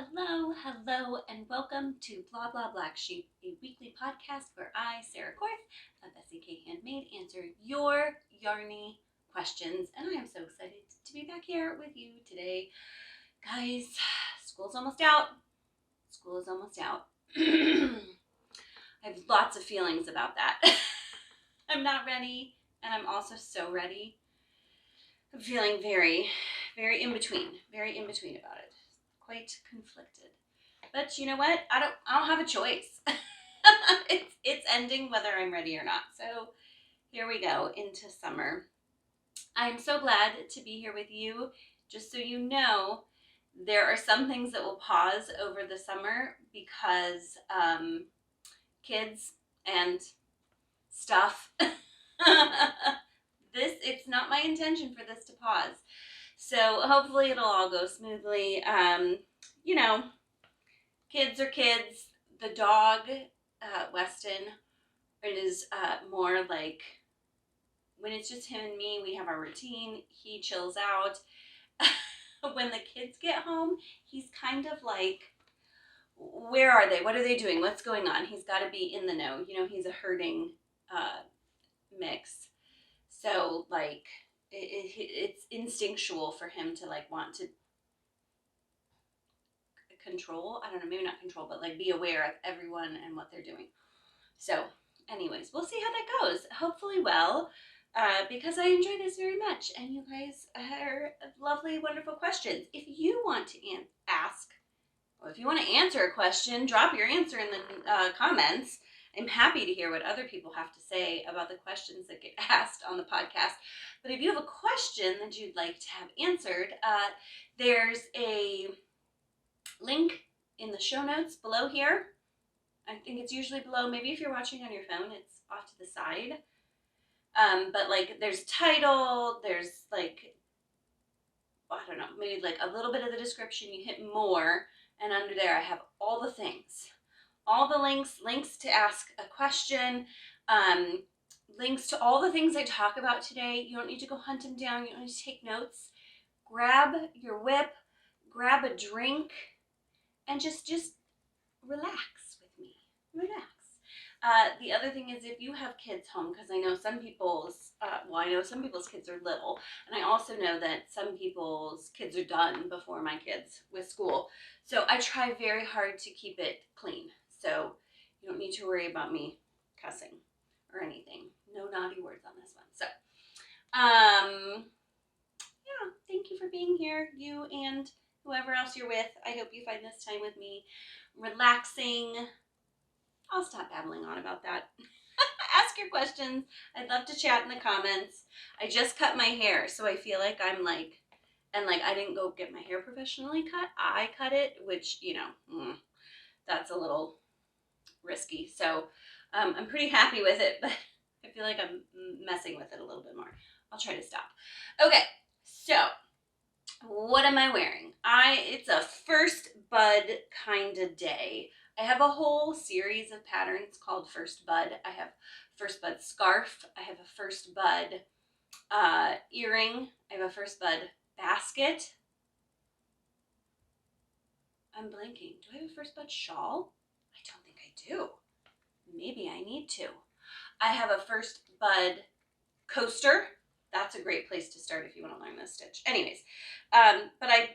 Hello, and welcome to Bla Bla Black Sheep, a weekly podcast where I, Sarah Korth, of SEK Handmade, answer your yarny questions. And I am so excited to be back here with you today. Guys, school's almost out. School is almost out. I have lots of feelings about that. I'm not ready, and I'm also so ready. I'm feeling very in between about it. Quite conflicted. But you know what? I don't have a choice. it's ending whether I'm ready or not. So here we go into summer. I'm so glad to be here with you. Just so you know, there are some things that will pause over the summer because kids and stuff. It's not my intention for this to pause. So hopefully it'll all go smoothly. You know, kids are kids. The dog, Weston, it is more like when it's just him and me, we have our routine. He chills out. When the kids get home, he's kind of like, where are they? What are they doing? What's going on? He's got to be in the know. You know, he's a herding mix. So, like, it's instinctual for him to, like, want to control. I don't know, maybe not control, but, like, be aware of everyone and what they're doing. So, anyways, we'll see how that goes. Hopefully well, because I enjoy this very much. And you guys are lovely, wonderful questions. If you want to ask, or if you want to answer a question, drop your answer in the comments. I'm happy to hear what other people have to say about the questions that get asked on the podcast. But if you have a question that you'd like to have answered, there's a link in the show notes below here. I think it's usually below. Maybe if you're watching on your phone, it's off to the side. But like there's title, there's like, I don't know, maybe like a little bit of the description. You hit more, and under there I have all the things. All the links to ask a question, links to all the things I talk about today. You don't need to go hunt them down. You don't need to take notes. Grab your WIP, grab a drink, and just relax with me. Relax. The other thing is if you have kids home, because I know some people's, kids are little, and I also know that some people's kids are done before my kids with school. So I try very hard to keep it clean. So you don't need to worry about me cussing or anything. No naughty words on this one. So, yeah, thank you for being here, you and whoever else you're with. I hope you find this time with me relaxing. I'll stop babbling on about that. Ask your questions. I'd love to chat in the comments. I just cut my hair, so I feel like I'm like, and like I didn't go get my hair professionally cut. I cut it, which, you know, that's a little risky. So I'm pretty happy with it, but I feel like I'm messing with it a little bit more. I'll try to stop. Okay, so what am I wearing? It's a first bud kind of day. I have a whole series of patterns called First Bud. I have First Bud scarf. I have a First Bud earring. I have a First Bud basket. I'm blanking. Do I have a First Bud shawl? I don't think I do. Maybe I need to. I have a First Bud coaster. That's a great place to start if you want to learn this stitch. Anyways, but I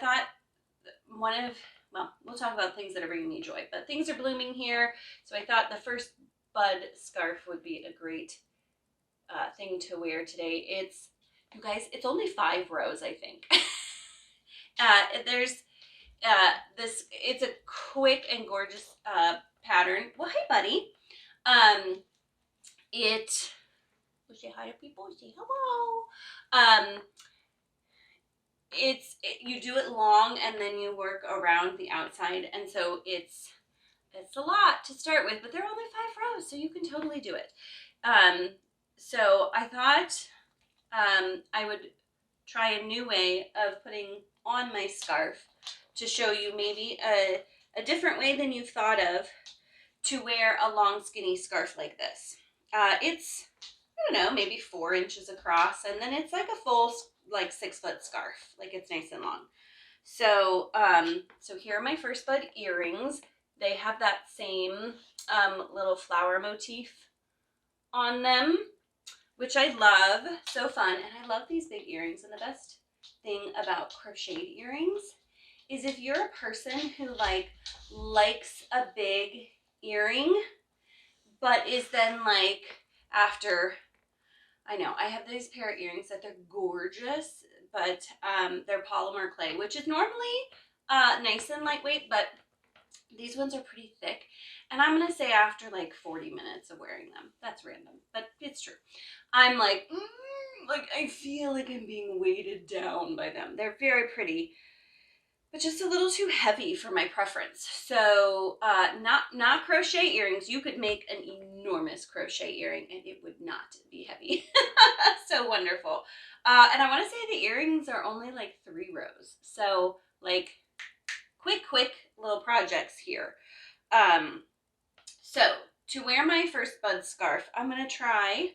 thought we'll talk about things that are bringing me joy, but things are blooming here. So I thought the First Bud scarf would be a great thing to wear today. You guys, it's only 5 rows, I think. There's it's a quick and gorgeous pattern. Well, hey, buddy. We'll say hi to people. Say hello. You do it long and then you work around the outside, and so it's a lot to start with, but they're only 5 rows, so you can totally do it. So I thought I would try a new way of putting on my scarf to show you maybe a different way than you've thought of to wear a long skinny scarf like this. It's, I don't know, maybe 4 inches across, and then it's like a full like 6 foot scarf, like it's nice and long. So, so here are my first bud earrings. They have that same little flower motif on them, which I love. So fun. And I love these big earrings. And the best thing about crocheted earrings is if you're a person who like likes a big earring, but is then like after, I know I have these pair of earrings that they're gorgeous, but they're polymer clay, which is normally nice and lightweight, but these ones are pretty thick. And I'm going to say after like 40 minutes of wearing them, that's random, but it's true. I'm like I feel like I'm being weighted down by them. They're very pretty, but just a little too heavy for my preference. So not crochet earrings. You could make an enormous crochet earring and it would not be heavy. So wonderful. And I want to say the earrings are only like 3 rows. So like quick little projects here. So to wear my first bud scarf, I'm going to try,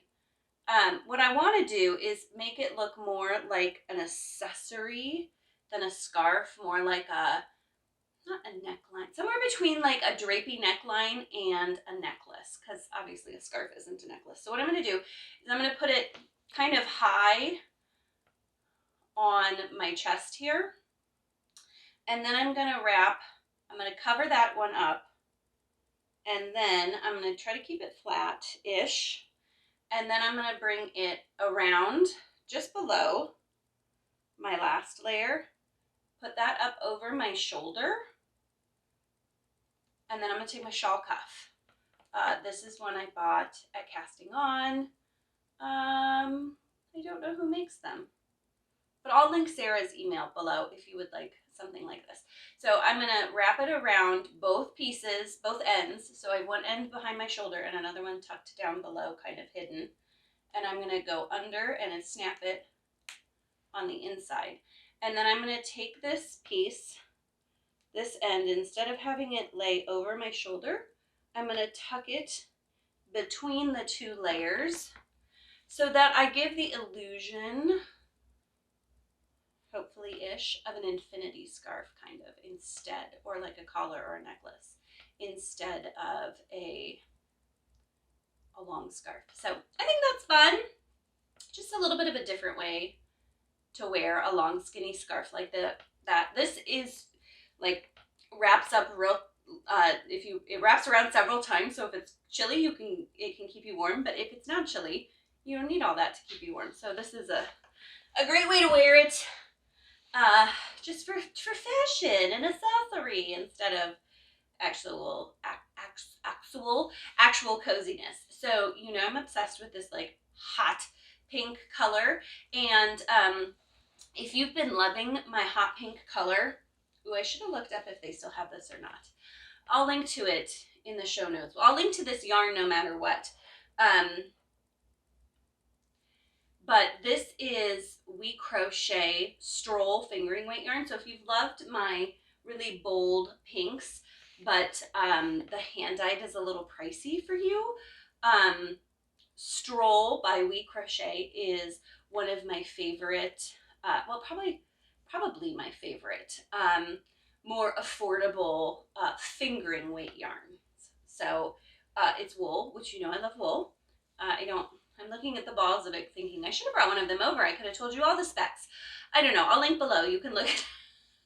what I want to do is make it look more like an accessory than a scarf, more like a, not a neckline, somewhere between like a drapey neckline and a necklace, because obviously a scarf isn't a necklace. So what I'm going to do is I'm going to put it kind of high on my chest here, and then I'm going to wrap, I'm going to cover that one up, and then I'm going to try to keep it flat-ish, and then I'm going to bring it around just below my last layer, put that up over my shoulder, and then I'm going to take my shawl cuff. This is one I bought at Casting On. I don't know who makes them, but I'll link Sarah's email below if you would like something like this. So I'm going to wrap it around both pieces, both ends. So I have one end behind my shoulder and another one tucked down below, kind of hidden. And I'm going to go under and then snap it on the inside. And then I'm going to take this piece, this end, instead of having it lay over my shoulder, I'm going to tuck it between the 2 layers so that I give the illusion, hopefully-ish, of an infinity scarf kind of instead, or like a collar or a necklace, instead of a long scarf. So I think that's fun. Just a little bit of a different way to wear a long skinny scarf like that. This is like wraps up real, it wraps around several times. So if it's chilly, it can keep you warm, but if it's not chilly, you don't need all that to keep you warm. So this is a great way to wear it, just for fashion and accessory instead of actual coziness. So, you know, I'm obsessed with this like hot pink color, and if you've been loving my hot pink color, ooh, I should have looked up if they still have this or not. I'll link to it in the show notes. I'll link to this yarn no matter what. But this is WIP Crochet Stroll fingering weight yarn. So if you've loved my really bold pinks, but the hand-dyed is a little pricey for you, Stroll by WIP Crochet is one of my favorite, well, probably my favorite, more affordable fingering weight yarn. So it's wool, which you know I love wool. I'm looking at the balls of it thinking I should have brought one of them over. I could have told you all the specs. I don't know. I'll link below. You can look it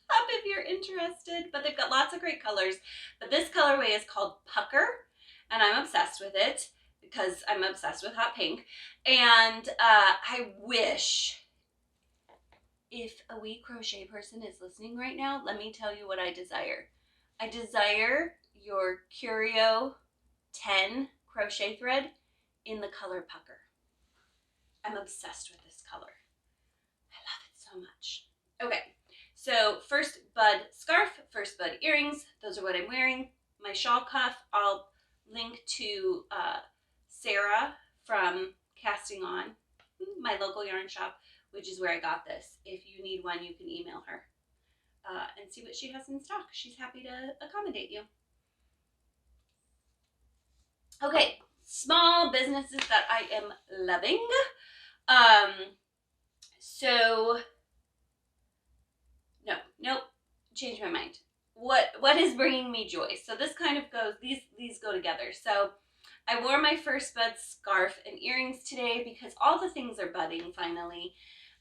up if you're interested. But they've got lots of great colors. But this colorway is called Pucker, and I'm obsessed with it because I'm obsessed with hot pink. And I wish, if a WIP Crochet person is listening right now, let me tell you what I desire. I desire your Curio 10 crochet thread in the color Pucker. I'm obsessed with this color. I love it so much. Okay, so first bud scarf, first bud earrings, those are what I'm wearing. My shawl cuff, I'll link to Sarah from Casting On, my local yarn shop, which is where I got this. If you need one, you can email her and see what she has in stock. She's happy to accommodate you. Okay, small businesses that I am loving. So, nope. change my mind. What is bringing me joy? So this kind of goes, these go together. So I wore my first bud scarf and earrings today because all the things are budding finally.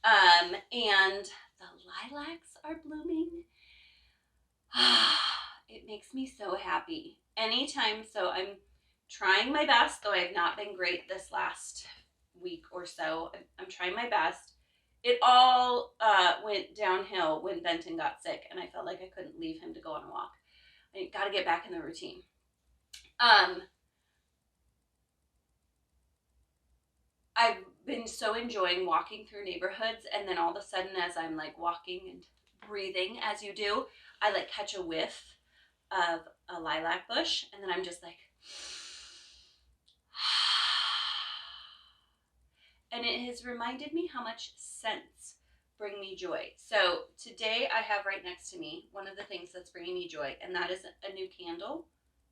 And the lilacs are blooming. It makes me so happy. Anytime, so I'm trying my best, though I have not been great this last week or so. I'm trying my best. It all went downhill when Benton got sick, and I felt like I couldn't leave him to go on a walk. I got to get back in the routine. I've been so enjoying walking through neighborhoods, and then all of a sudden, as I'm like walking and breathing, as you do, I like catch a whiff of a lilac bush, and then I'm just like, and it has reminded me how much scents bring me joy. So today I have right next to me one of the things that's bringing me joy, and that is a new candle,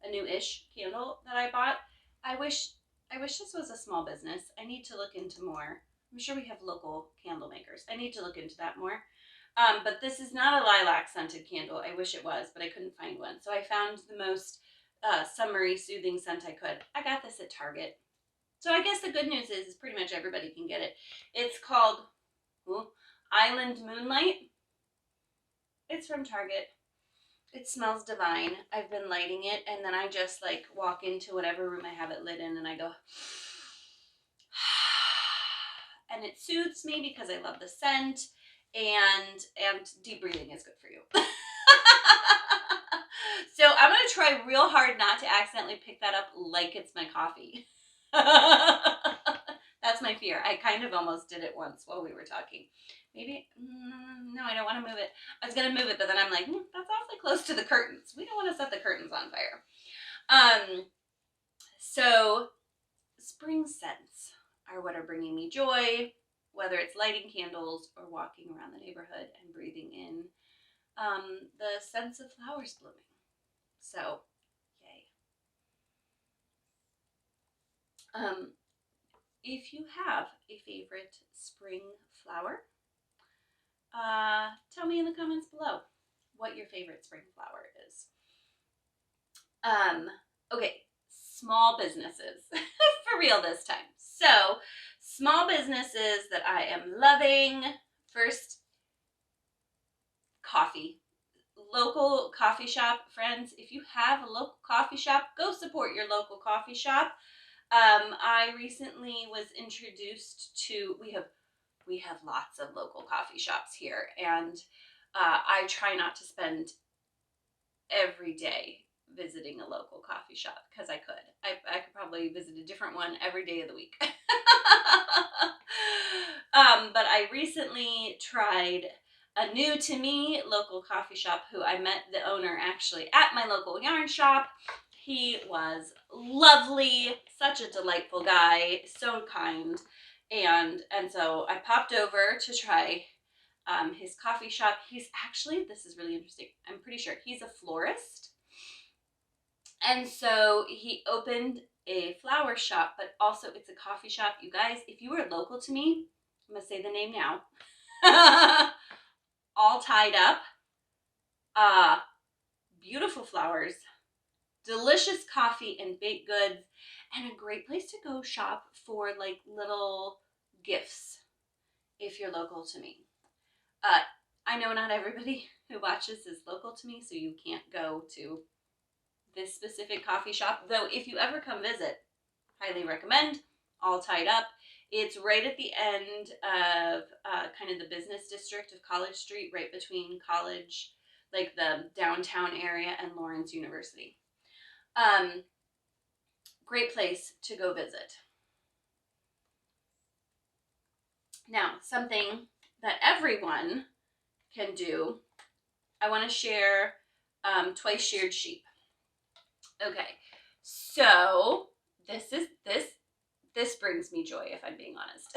a new-ish candle that I bought. I wish this was a small business. I need to look into more. I'm sure we have local candle makers. I need to look into that more. But this is not a lilac scented candle. I wish it was, but I couldn't find one. So I found the most summery, soothing scent I could. I got this at Target. So I guess the good news is pretty much everybody can get it. It's called Island Moonlight. It's from Target. It smells divine. I've been lighting it, and then I just like walk into whatever room I have it lit in, and I go, and it soothes me because I love the scent, and deep breathing is good for you. So I'm going to try real hard not to accidentally pick that up like it's my coffee. That's my fear. I kind of almost did it once while we were talking. Maybe, no, I don't want to move it. I was going to move it, but then I'm like, that's awfully close to the curtains. We don't want to set the curtains on fire. So spring scents are what are bringing me joy, whether it's lighting candles or walking around the neighborhood and breathing in the scents of flowers blooming. So, yay. If you have a favorite spring flower, tell me in the comments below what your favorite spring flower is. Okay, small businesses for real this time. So, small businesses that I am loving. First, coffee. Local coffee shop friends. If you have a local coffee shop, go support your local coffee shop. I recently was introduced to, we have lots of local coffee shops here, and I try not to spend every day visiting a local coffee shop because I could probably visit a different one every day of the week. But I recently tried a new to me local coffee shop who I met the owner actually at my local yarn shop. He was lovely, such a delightful guy, so kind. And so I popped over to try his coffee shop. He's actually, this is really interesting, I'm pretty sure he's a florist. And so he opened a flower shop, but also it's a coffee shop. You guys, if you are local to me, I'm going to say the name now. All tied up. Beautiful flowers. Delicious coffee and baked goods. And a great place to go shop for like little gifts if you're local to me. I know not everybody who watches is local to me, so you can't go to this specific coffee shop, though if you ever come visit, highly recommend. All Tied Up. It's right at the end of kind of the business district of College Street, right between College, like the downtown area, and Lawrence University. Great place to go visit. Now, something that everyone can do, I want to share twice sheared sheep. Okay, so this brings me joy, if I'm being honest.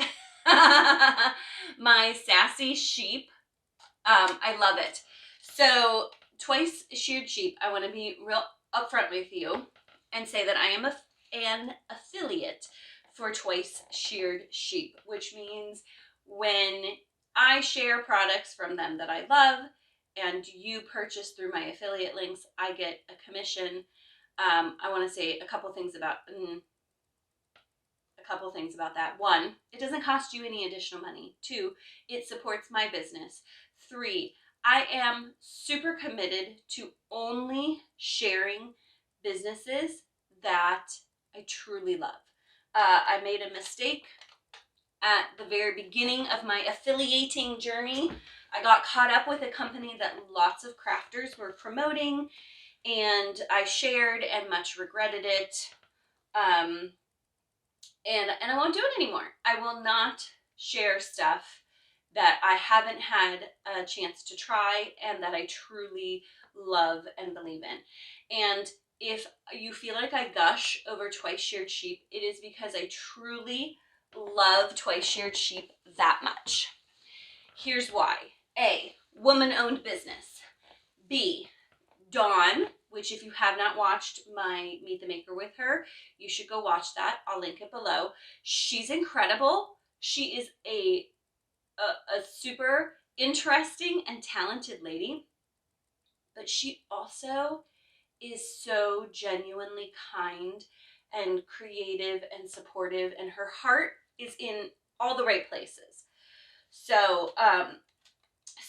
My sassy sheep, I love it. So twice sheared sheep, I want to be real upfront with you and say that I am an affiliate for Twice Sheared Sheep, which means when I share products from them that I love, and you purchase through my affiliate links, I get a commission. I want to say a couple things about that. One, it doesn't cost you any additional money. Two, it supports my business. Three, I am super committed to only sharing businesses that I truly love. I made a mistake at the very beginning of my affiliating journey. I got caught up with a company that lots of crafters were promoting, and I shared and much regretted it. And I won't do it anymore. I will not share stuff that I haven't had a chance to try and that I truly love and believe in. And if you feel like I gush over Twice Sheared Sheep, it is because I truly love Twice Sheared Sheep that much. Here's why. A, woman-owned business. B, Dawn, which if you have not watched my Meet the Maker with her, you should go watch that. I'll link it below. She's incredible. She is a super interesting and talented lady, but she also is so genuinely kind and creative and supportive, and her heart is in all the right places. So,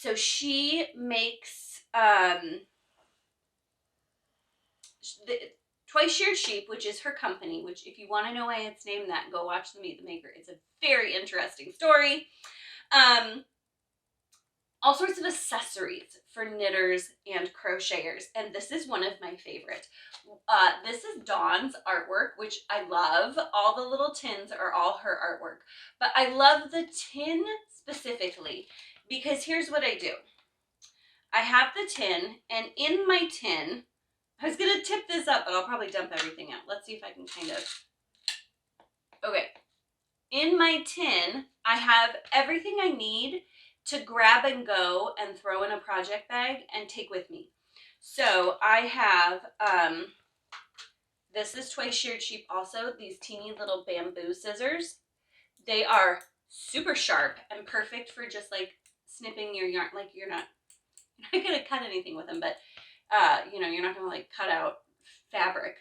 so she makes the Twice Sheared Sheep, which is her company, which if you want to know why it's named that, go watch the Meet the Maker. It's a very interesting story. All sorts of accessories for knitters and crocheters, and this is one of my favorite. This is Dawn's artwork, which I love. All the little tins are all her artwork, but I love the tin specifically because here's what I do. I have the tin, and in my tin, I was going to tip this up, but I'll probably dump everything out. Let's see if I can kind of... Okay. In my tin, I have everything I need to grab and go and throw in a project bag and take with me. So I have, this is Twice Sheared Sheep also, these teeny little bamboo scissors. They are super sharp and perfect for just like snipping your yarn. Like you're not going to cut anything with them, but you know, you're not going to like cut out fabric,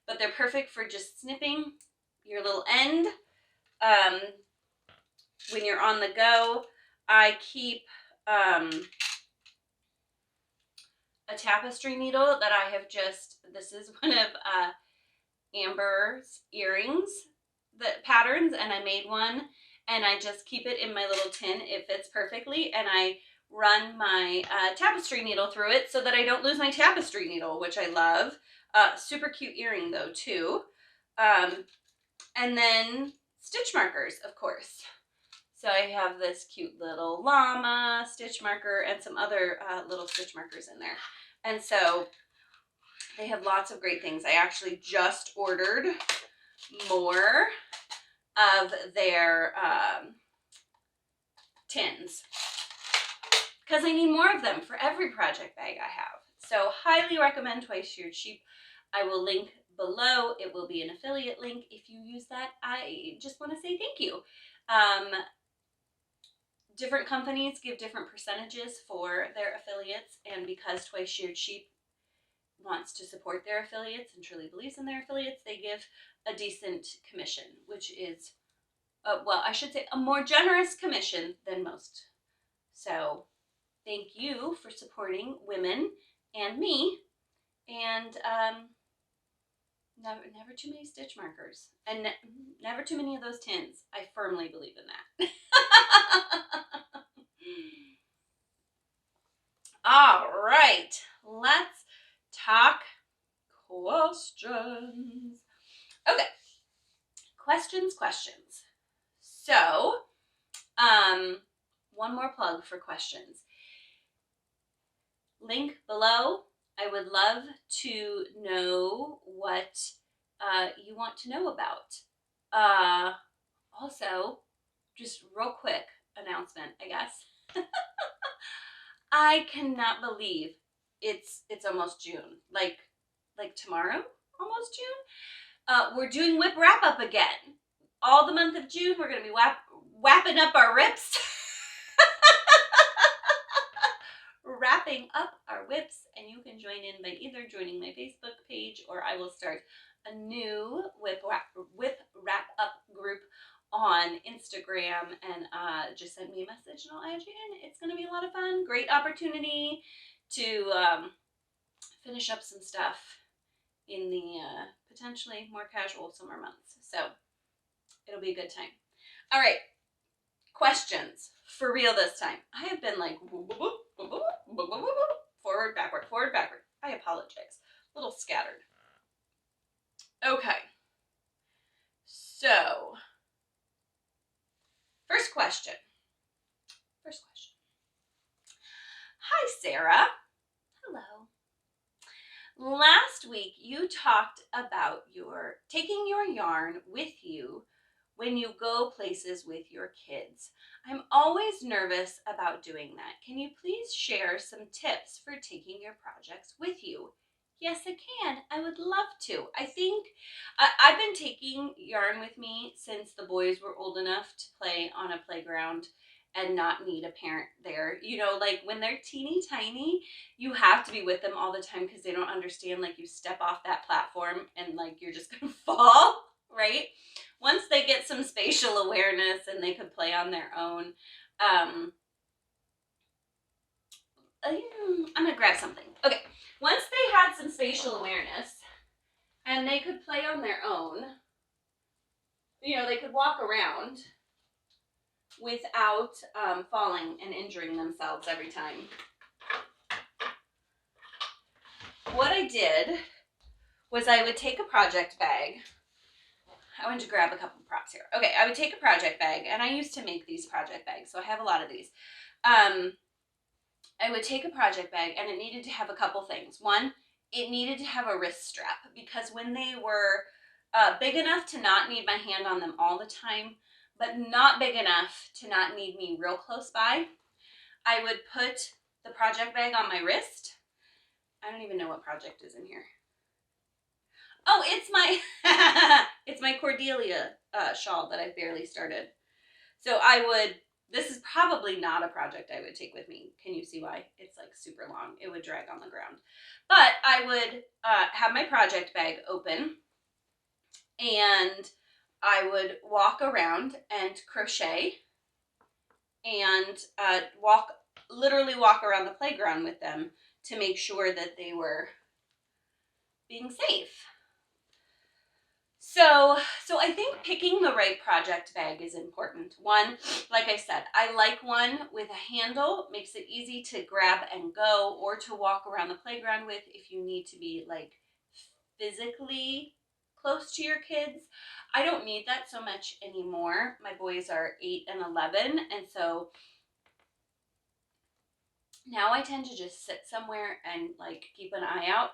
but they're perfect for just snipping your little end. When you're on the go, I keep a tapestry needle that I have just, this is one of Amber's earrings, the patterns, and I made one, and I just keep it in my little tin. It fits perfectly, and I run my tapestry needle through it so that I don't lose my tapestry needle, which I love. Super cute earring though too. And then stitch markers, of course. So I have this cute little llama stitch marker and some other little stitch markers in there. And so they have lots of great things. I actually just ordered more of their tins because I need more of them for every project bag I have. So highly recommend Twice Sheared Sheep. I will link below. It will be an affiliate link. If you use that, I just want to say thank you. Different companies give different percentages for their affiliates, and because Twice Sheared Sheep wants to support their affiliates and truly believes in their affiliates, they give a decent commission, which is, well, I should say a more generous commission than most. So thank you for supporting women and me, and never too many stitch markers, and never too many of those tins. I firmly believe in that. All right, let's talk questions. Okay, questions. So, one more plug for questions. Link below. I would love to know what you want to know about. Also, just real quick announcement, I guess. I cannot believe it's almost June. Like tomorrow, almost June. We're doing WIP Wrap Up again. All the month of June, we're going to be wrapping up our rips. wrapping up our WIPs, and you can join in by either joining my Facebook page, or I will start a new WIP Wrap Up group on Instagram, and just send me a message and I'll add you in. It's going to be a lot of fun. Great opportunity to finish up some stuff in the potentially more casual summer months. So it'll be a good time. All right, questions for real this time. I have been like forward, backward. I apologize. A little scattered. Okay. So, first question. Hi, Sarah. Hello. Last week you talked about taking your yarn with you when you go places with your kids. I'm always nervous about doing that. Can you please share some tips for taking your projects with you? Yes, I can. I would love to. I think I've been taking yarn with me since the boys were old enough to play on a playground and not need a parent there. You know, like when they're teeny tiny, you have to be with them all the time because they don't understand, like you step off that platform and like you're just gonna fall, right? Once they get some spatial awareness and they could play on their own, I'm gonna grab something. Okay, once they had some spatial awareness and they could play on their own, you know, they could walk around without falling and injuring themselves every time. What I did was I would take a project bag. I wanted to grab a couple of props here. Okay, I would take a project bag, and I used to make these project bags, so I have a lot of these. I would take a project bag, and it needed to have a couple things. One, it needed to have a wrist strap, because when they were big enough to not need my hand on them all the time, but not big enough to not need me real close by, I would put the project bag on my wrist. I don't even know what project is in here. Oh, it's my it's my Cordelia shawl that I've barely started. So this is probably not a project I would take with me. Can you see why? It's like super long. It would drag on the ground. But I would have my project bag open, and I would walk around and crochet and literally walk around the playground with them to make sure that they were being safe. So I think picking the right project bag is important. One, like I said, I like one with a handle. Makes it easy to grab and go, or to walk around the playground with if you need to be like physically close to your kids. I don't need that so much anymore. My boys are 8 and 11, and so now I tend to just sit somewhere and like keep an eye out.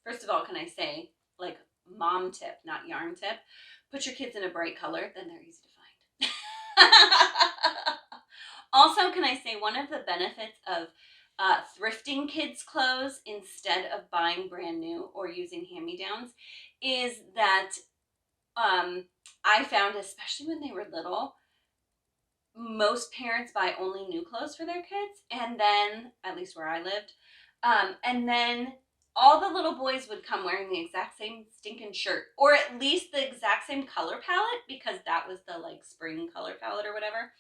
First of all, can I say, like, mom tip, not yarn tip, put your kids in a bright color, then they're easy to find. Also, can I say, one of the benefits of thrifting kids' clothes instead of buying brand new or using hand-me-downs is that I found, especially when they were little, most parents buy only new clothes for their kids, and then, at least where I lived, and then all the little boys would come wearing the exact same stinking shirt, or at least the exact same color palette, because that was the like spring color palette or whatever.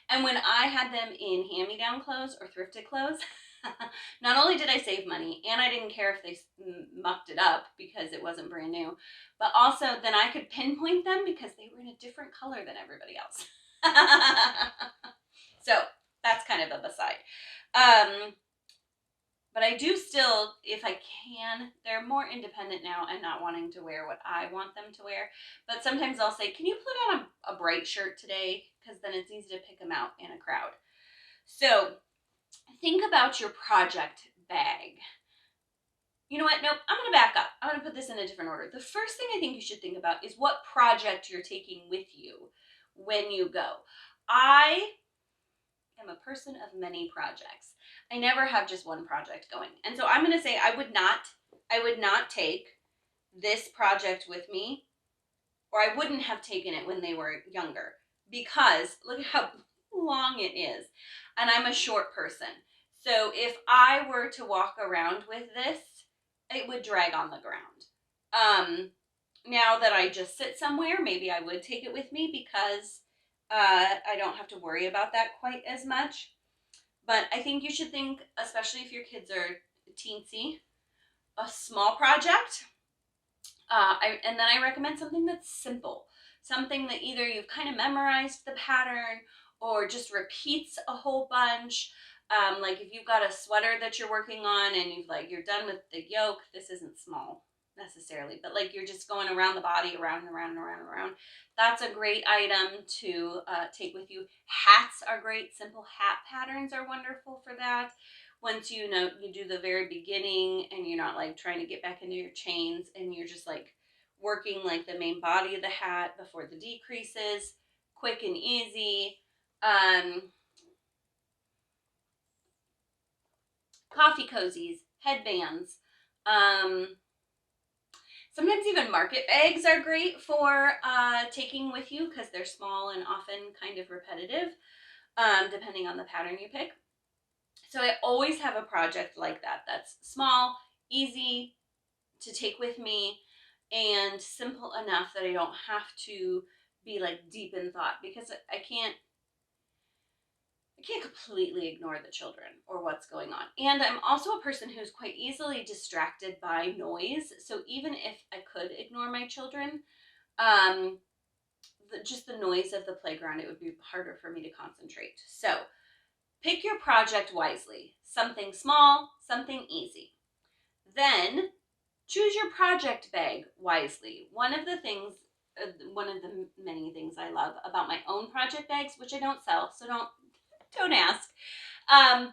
And when I had them in hand-me-down clothes or thrifted clothes, not only did I save money, and I didn't care if they mucked it up because it wasn't brand new, but also then I could pinpoint them because they were in a different color than everybody else. So that's kind of a beside. But I do still, if I can, they're more independent now and not wanting to wear what I want them to wear. But sometimes I'll say, can you put on a bright shirt today? Because then it's easy to pick them out in a crowd. So think about your project bag. You know what? Nope, I'm going to back up. I'm going to put this in a different order. The first thing I think you should think about is what project you're taking with you when you go. I am a person of many projects. I never have just one project going. And so I'm going to say I would not take this project with me, or I wouldn't have taken it when they were younger, because look long it is. And I'm a short person. So if I were to walk around with this, it would drag on the ground. Now that I just sit somewhere, maybe I would take it with me because I don't have to worry about that quite as much. But I think you should think, especially if your kids are teensy, a small project. And then I recommend something that's simple. Something that either you've kind of memorized the pattern or just repeats a whole bunch. Like if you've got a sweater that you're working on and you're done with the yoke, this isn't small necessarily, but like you're just going around the body, around and around and around and around. That's a great item to take with you. Hats are great. Simple hat patterns are wonderful for that. Once you do the very beginning and you're not like trying to get back into your chains and you're just like working like the main body of the hat before the decreases, quick and easy. Coffee cozies, headbands. Sometimes even market bags are great for taking with you because they're small and often kind of repetitive, depending on the pattern you pick. So I always have a project like that that's small, easy to take with me, and simple enough that I don't have to be like deep in thought, because I can't completely ignore the children or what's going on. And I'm also a person who's quite easily distracted by noise. So even if I could ignore my children, just the noise of the playground, it would be harder for me to concentrate. So pick your project wisely. Something small, something easy. Then choose your project bag wisely. One of the many things I love about my own project bags, which I don't sell, so don't ask,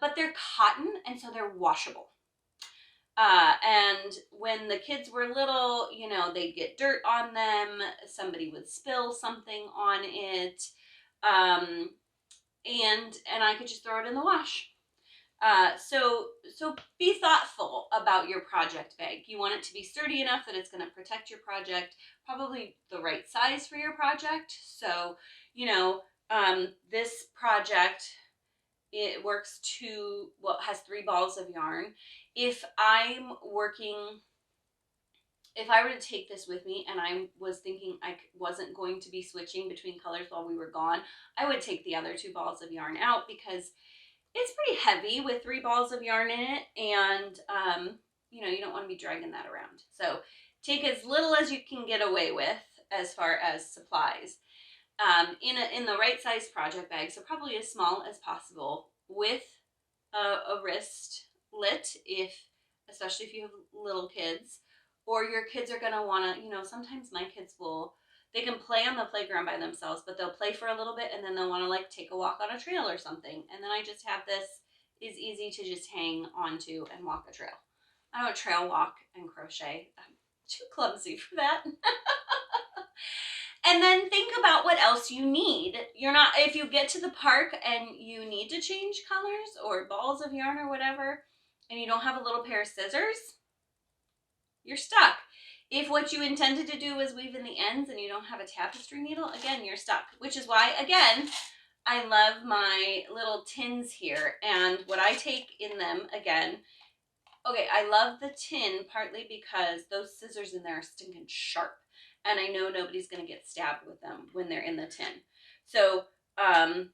but they're cotton and so they're washable. And when the kids were little, they'd get dirt on them, somebody would spill something on it, and I could just throw it in the wash. So be thoughtful about your project bag. You want it to be sturdy enough that it's going to protect your project, probably the right size for your project. So, this project, it works has 3 balls of yarn. If I were to take this with me and I was thinking I wasn't going to be switching between colors while we were gone, I would take the other 2 balls of yarn out because it's pretty heavy with 3 balls of yarn in it, and you don't want to be dragging that around. So take as little as you can get away with as far as supplies. In the right size project bag, so probably as small as possible, with a wristlet, especially if you have little kids, or your kids are gonna want to. Sometimes my kids they can play on the playground by themselves, but they'll play for a little bit and then they'll want to like take a walk on a trail or something. And then I just have this is easy to just hang onto and walk a trail. I don't trail walk and crochet. I'm too clumsy for that. And then think about what else you need. If you get to the park and you need to change colors or balls of yarn or whatever, and you don't have a little pair of scissors, you're stuck. If what you intended to do was weave in the ends and you don't have a tapestry needle, again, you're stuck. Which is why, again, I love my little tins here. And what I take in them, again, okay, I love the tin partly because those scissors in there are stinking sharp. And I know nobody's going to get stabbed with them when they're in the tin. So I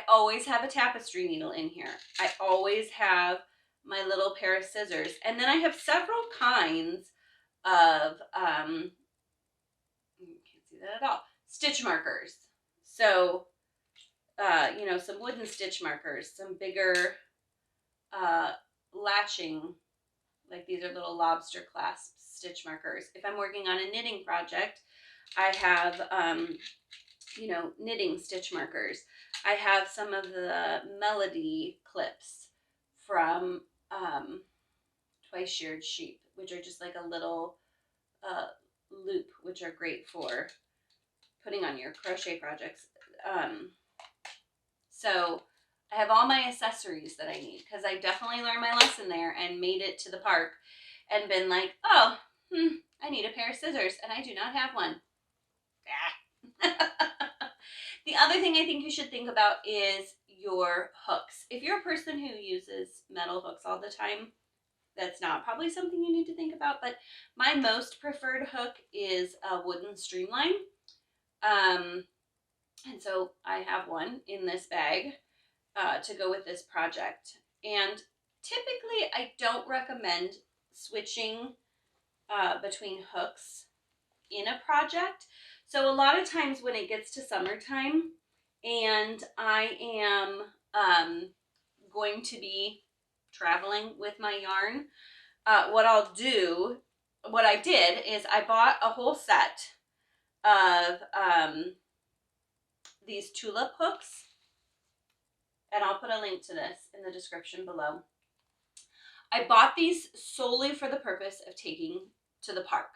always have a tapestry needle in here. I always have my little pair of scissors. And then I have several kinds of, you can't see that at all, stitch markers. So, some wooden stitch markers, some bigger latching, like these are little lobster clasp stitch markers. If I'm working on a knitting project, I have, knitting stitch markers. I have some of the Melody clips from Twice Sheared Sheep, which are just like a little loop, which are great for putting on your crochet projects. So I have all my accessories that I need because I definitely learned my lesson there and made it to the park and been like, oh, I need a pair of scissors and I do not have one. The other thing I think you should think about is your hooks. If you're a person who uses metal hooks all the time, that's not probably something you need to think about, but my most preferred hook is a wooden streamline. And so I have one in this bag to go with this project. And typically I don't recommend switching between hooks in a project. So a lot of times when it gets to summertime and I am going to be traveling with my yarn, what I did is I bought a whole set of these tulip hooks, and I'll put a link to this in the description below. I bought these solely for the purpose of taking to the park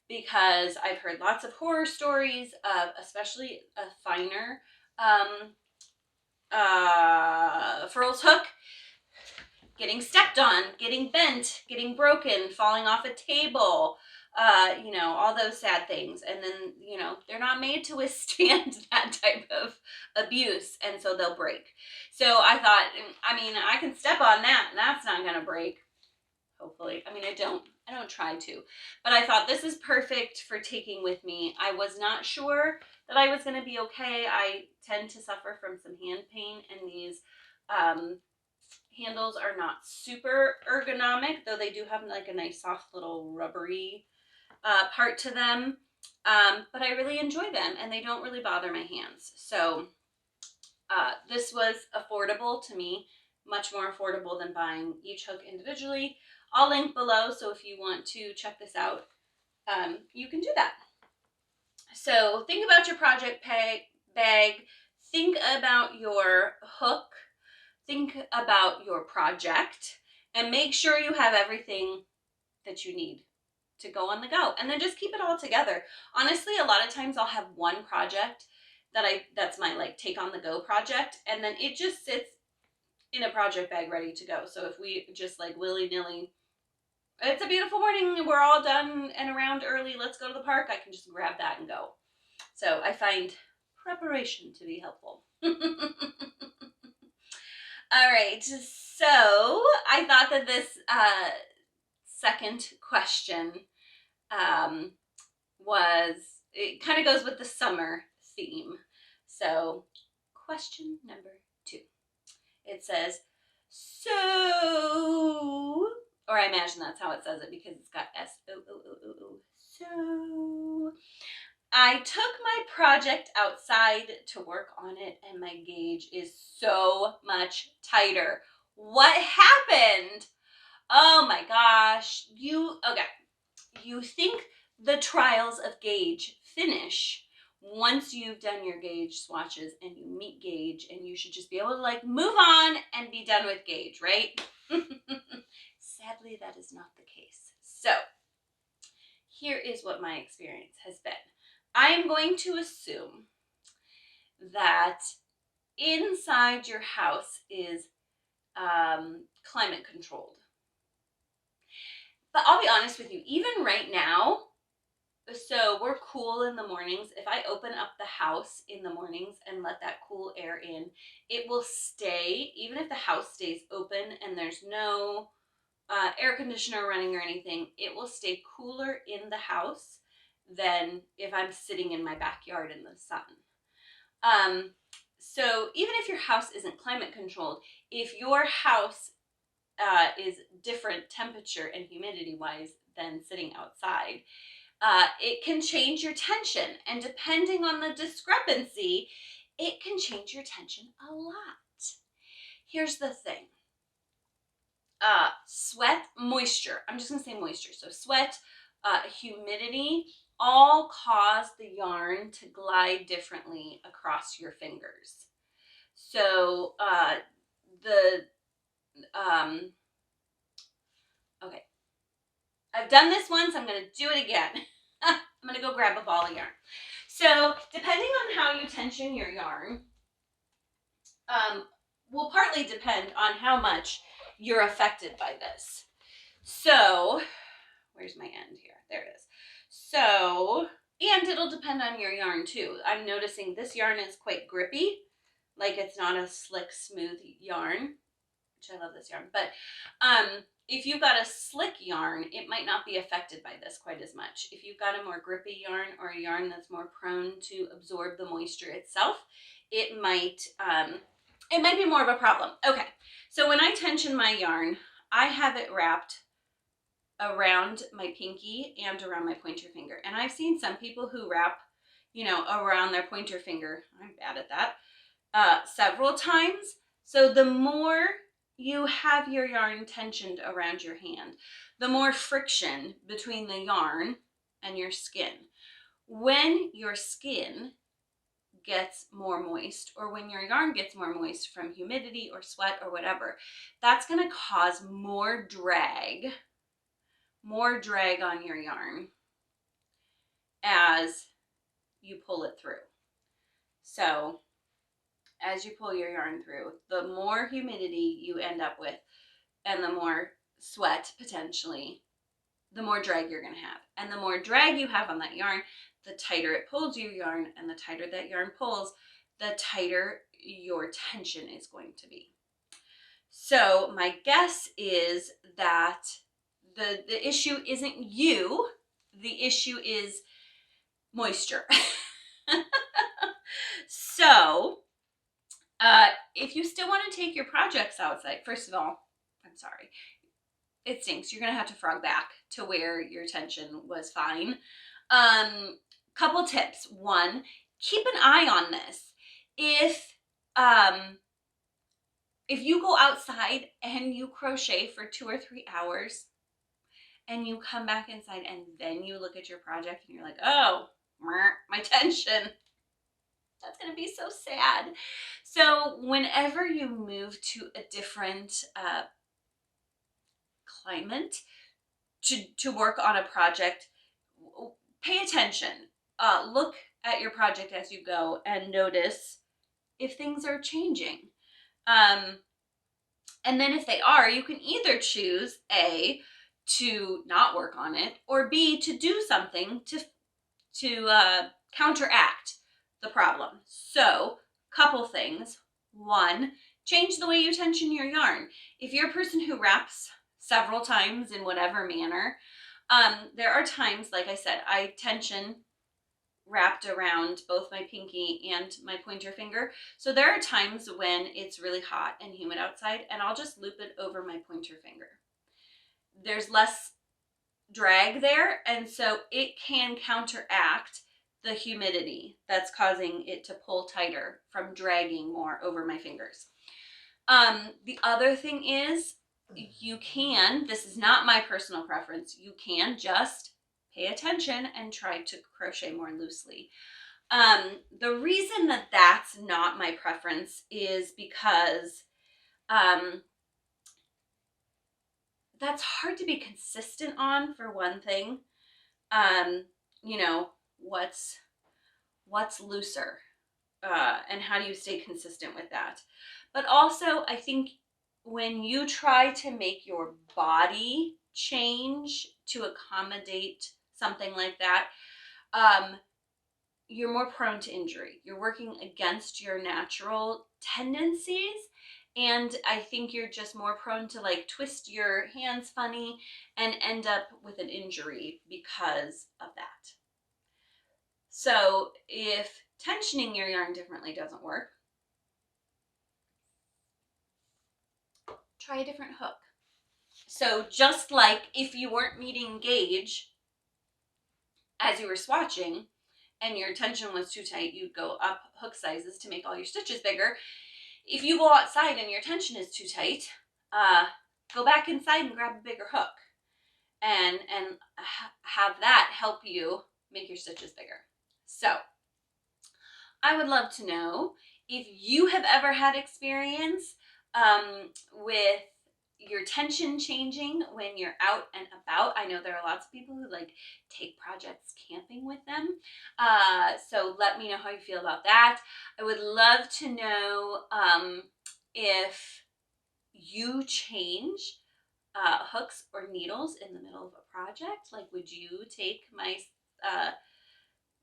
because I've heard lots of horror stories of especially a finer furls hook getting stepped on, getting bent, getting broken, falling off a table, you know, all those sad things. And then, you know, they're not made to withstand that type of abuse, and so they'll break. So I thought, I mean, I can step on that and that's not going to break. Hopefully. I mean, I don't try to, but I thought this is perfect for taking with me. I was not sure that I was going to be okay. I tend to suffer from some hand pain, and these handles are not super ergonomic, though they do have like a nice soft little rubbery part to them. But I really enjoy them, and they don't really bother my hands. So this was affordable to me, much more affordable than buying each hook individually. I'll link below, so if you want to check this out, you can do that. So think about your project bag, think about your hook, think about your project, and make sure you have everything that you need to go on the go. And then just keep it all together. Honestly, a lot of times I'll have one project that's my like take on the go project, and then it just sits in a project bag ready to go. So if we just like willy-nilly, it's a beautiful morning, we're all done and around early, let's go to the park, I can just grab that and go. So I find preparation to be helpful. All right, so I thought that this second question it kind of goes with the summer theme. So question number 2, it says, so, or I imagine that's how it says it because it's got S-O-O-O-O-O. So, I took my project outside to work on it and my gauge is so much tighter. What happened? Oh my gosh. You think the trials of gauge finish once you've done your gauge swatches and you meet gauge, and you should just be able to like move on and be done with gauge, right? Sadly, that is not the case. So here is what my experience has been. I am going to assume that inside your house is climate controlled. But I'll be honest with you, even right now, so we're cool in the mornings. If I open up the house in the mornings and let that cool air in, it will stay, even if the house stays open and there's no air conditioner running or anything, it will stay cooler in the house than if I'm sitting in my backyard in the sun. So even if your house isn't climate controlled, if your house is different temperature and humidity wise than sitting outside, it can change your tension, and depending on the discrepancy, it can change your tension a lot. Here's the thing. Sweat, moisture. I'm just going to say moisture. So sweat, humidity, all cause the yarn to glide differently across your fingers. So okay. I've done this once, I'm going to do it again. I'm going to go grab a ball of yarn. So depending on how you tension your yarn, will partly depend on how much you're affected by this. So, where's my end here? There it is. So, And it'll depend on your yarn too. I'm noticing this yarn is quite grippy, like it's not a slick, smooth yarn, which I love this yarn. But if you've got a slick yarn, it might not be affected by this quite as much. If you've got a more grippy yarn or a yarn that's more prone to absorb the moisture itself, it might be more of a problem. Okay, so when I tension my yarn, I have it wrapped around my pinky and around my pointer finger. And I've seen some people who wrap, you know, around their pointer finger. I'm bad at that. Several times. So the more you have your yarn tensioned around your hand, the more friction between the yarn and your skin. When your skin gets more moist, or when your yarn gets more moist from humidity or sweat or whatever, that's going to cause more drag on your yarn as you pull it through. So as you pull your yarn through, the more humidity you end up with and the more sweat potentially, the more drag you're going to have. And the more drag you have on that yarn, the tighter it pulls your yarn, and the tighter that yarn pulls, the tighter your tension is going to be. So my guess is that the issue isn't you, the issue is moisture. So if you still want to take your projects outside, first of all, I'm sorry, it stinks. You're going to have to frog back to where your tension was fine. Couple tips. One, keep an eye on this. If you go outside and you crochet for 2 or 3 hours and you come back inside and then you look at your project and you're like, oh, my tension, that's going to be so sad. So whenever you move to a different climate to work on a project, pay attention. Look at your project as you go and notice if things are changing. And then if they are, you can either choose A, to not work on it, or B, to do something to counteract the problem. So, couple things. One, change the way you tension your yarn. If you're a person who wraps several times in whatever manner, there are times, like I said, I tension wrapped around both my pinky and my pointer finger. So there are times when it's really hot and humid outside and I'll just loop it over my pointer finger. There's less drag there, and so it can counteract the humidity that's causing it to pull tighter from dragging more over my fingers. The other thing is you can, this is not my personal preference, you can just pay attention and try to crochet more loosely. The reason that that's not my preference is because that's hard to be consistent on, for one thing. You know, what's looser, and how do you stay consistent with that? But also, I think when you try to make your body change to accommodate something like that, you're more prone to injury. You're working against your natural tendencies. And I think you're just more prone to like twist your hands funny and end up with an injury because of that. So if tensioning your yarn differently doesn't work, try a different hook. So just like if you weren't meeting gauge as you were swatching and your tension was too tight, you'd go up hook sizes to make all your stitches bigger. If you go outside and your tension is too tight, go back inside and grab a bigger hook and have that help you make your stitches bigger. So I would love to know if you have ever had experience with your tension changing when you're out and about. I know there are lots of people who like take projects camping with them. So let me know how you feel about that. I would love to know if you change hooks or needles in the middle of a project. Like, would you take my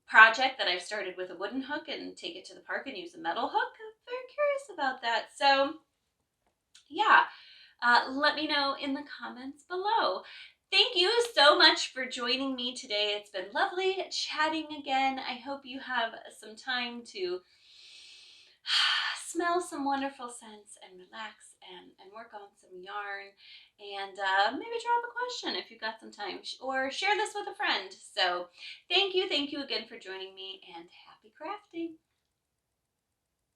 project that I've started with a wooden hook and take it to the park and use a metal hook. I'm very curious about that. So yeah, let me know in the comments below. Thank you so much for joining me today. It's been lovely chatting again. I hope you have some time to smell some wonderful scents and relax and work on some yarn, and maybe drop a question if you've got some time, or share this with a friend. So thank you again for joining me, and happy crafting.